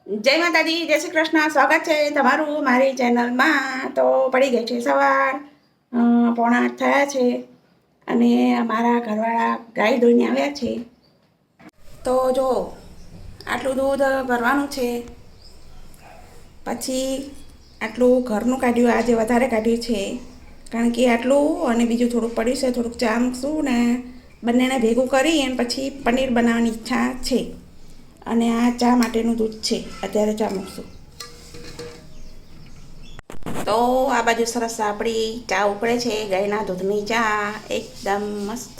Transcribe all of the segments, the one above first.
જય માતાજી, જય શ્રી કૃષ્ણ. સ્વાગત છે તમારું મારી ચેનલમાં. તો પડી ગઈ છે સવાર, 7:45 થયા છે અને અમારા ઘરવાળા ગાય ધોઈને આવ્યા છે. તો જો આટલું દૂધ ભરવાનું છે, પછી આટલું ઘરનું કાઢ્યું, આજે વધારે કાઢ્યું છે કારણ કે આટલું અને બીજું થોડુંક પડ્યું છે. થોડુંક ચા મૂકશું ને બંનેને ભેગું કરી અને પછી પનીર બનાવવાની ઈચ્છા છે. અને આ ચા માટેનું દૂધ છે, અત્યારે ચા મૂકશું. તો આ બાજુ સરસ આપણી ચા ઉકળે છે, ગાયના દૂધની ચા એકદમ મસ્ત.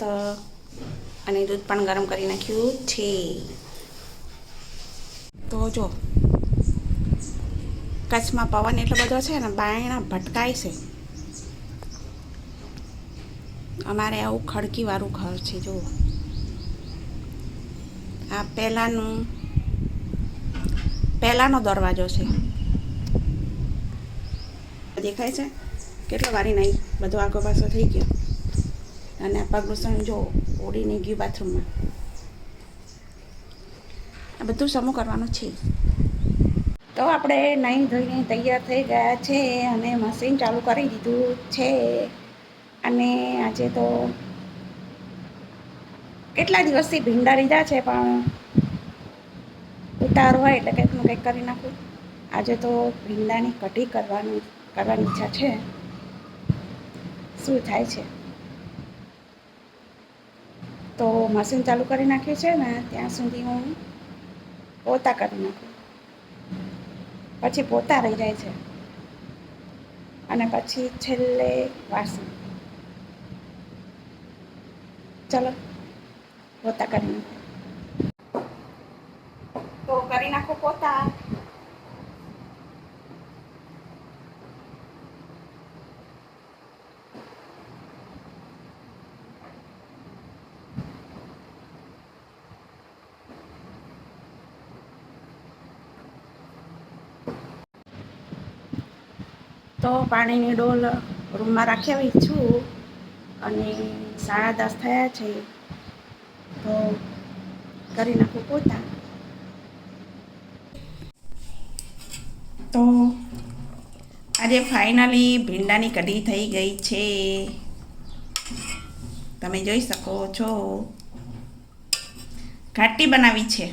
અને દૂધ પણ ગરમ કરી નાખ્યું છે. તો જો કચ્છમાં પવન એટલો બધો છે ને, બાયણા ભટકાય છે. અમારે આવું ખડકીવાળું ઘર છે. જો આ પહેલાનો દરવાજો છે. દેખાય છે કેટલો વારી નહીં, બધો આગો પાછો થઈ ગયો. અને પગલું જો ઉડીને ગયું બાથરૂમમાં. આ બધું સમૂહ કરવાનું છે. તો આપણે નાહી ધોઈને તૈયાર થઈ ગયા છે અને મશીન ચાલુ કરી દીધું છે. અને આજે તો કેટલા દિવસથી ભીંડા લીધા છે, પણ ઉતાર હોય એટલે કંઈકનું કંઈક કરી નાખું. આજે તો ભીંડાની કઢી કરવાની ઈચ્છા છે. શું થાય છે. તો મશીન ચાલુ કરી નાખ્યું છે ને, ત્યાં સુધી હું પોતા કરી નાખું. પછી પોતા રહી જાય છે અને પછી છેલ્લે વાસણ. ચલો પોતા કરી નાખો. તો કરી નાખો પોતા. તો પાણીની ડોલ રૂમમાં રાખી આવી છું અને 10:30 થયા છે. તો કરી નાખું પોતા. તો આજે ફાઇનલી ભીંડાની કઢી થઈ ગઈ છે, તમે જોઈ શકો છો. ઘાટી બનાવી છે,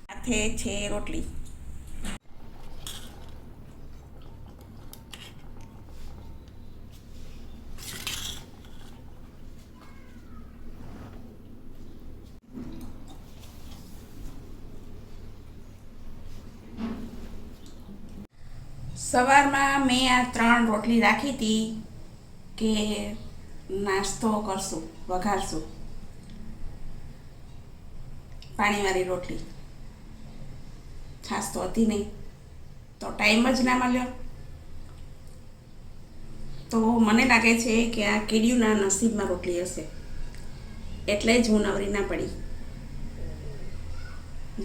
સાથે છે રોટલી. સવારમાં મેં આ 3 રોટલી રાખી હતી કે નાસ્તો કરશું, વઘારશું. પાણીવાળી રોટલી, છાશ તો હતી નહીં, તો ટાઈમ જ ના મળ્યો. તો મને લાગે છે કે આ કીડીયુંના નસીબમાં રોટલી હશે, એટલે જ હું નવરી ના પડી.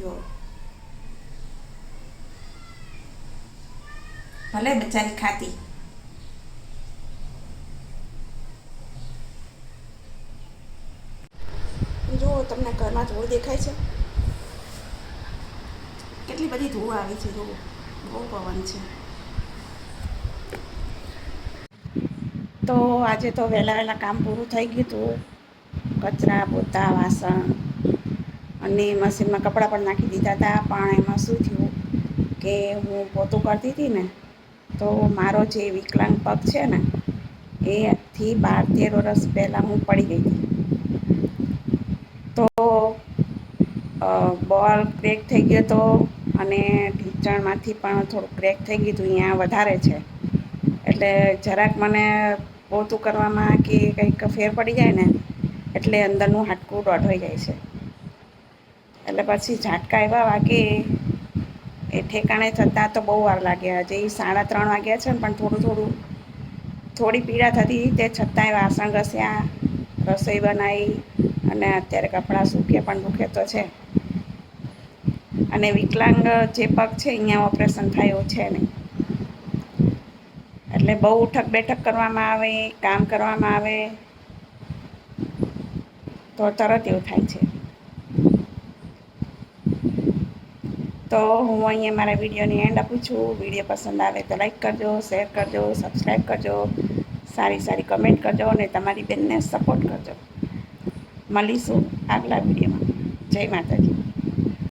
જો ભલે બચારી ખાતી. જો તમને ઘરમાં ધૂળ દેખાય છે, કેટલી બધી ધૂળ આવી છે. જો બહુ પવન છે. તો આજે તો વહેલા કામ પૂરું થઈ ગયું હતું. કચરા, પોતા, વાસણ અને મશીનમાં કપડાં પણ નાખી દીધા હતા. પણ એમાં શું થયું કે હું પોતું કરતી હતી ને, તો મારો જે વિકલાંગ પગ છે ને, એથી 12-13 વર્ષ પહેલાં હું પડી ગઈ હતી. તો બોલ ક્રેક થઈ ગયો હતો અને ઢીંચણમાંથી પણ થોડું ક્રેક થઈ ગયું હતું. અહીંયા વધારે છે એટલે જરાક મને પોતું કરવામાં કે કંઈક ફેર પડી જાય ને, એટલે અંદરનું હાડકું દોઢવાઈ જાય છે. એટલે પછી ઝાટકા એવા વાગે, એ ઠેકાણે થતાં તો બહુ વાર લાગ્યા. હજી 3:30 વાગ્યા છે ને, પણ થોડી પીડા થતી. તે છતાંય વાસણ ઘસ્યા, રસોઈ બનાવી અને અત્યારે કપડાં સૂકે પણ દુખે તો છે. અને વિકલાંગ જે પગ છે, અહીંયા ઓપરેશન થાય એવું છે નહીં. એટલે બહુ ઉઠક બેઠક કરવામાં આવે, કામ કરવામાં આવે તો તરત એવું થાય છે. તો હું અહીંયા મારા વિડીયોની એન્ડ આપું છું. વિડીયો પસંદ આવે તો લાઈક કરજો, શેર કરજો, સબસ્ક્રાઈબ કરજો, સારી સારી કમેન્ટ કરજો અને તમારી બેનને સપોર્ટ કરજો. મળીશું આગલા વિડીયોમાં. જય માતાજી.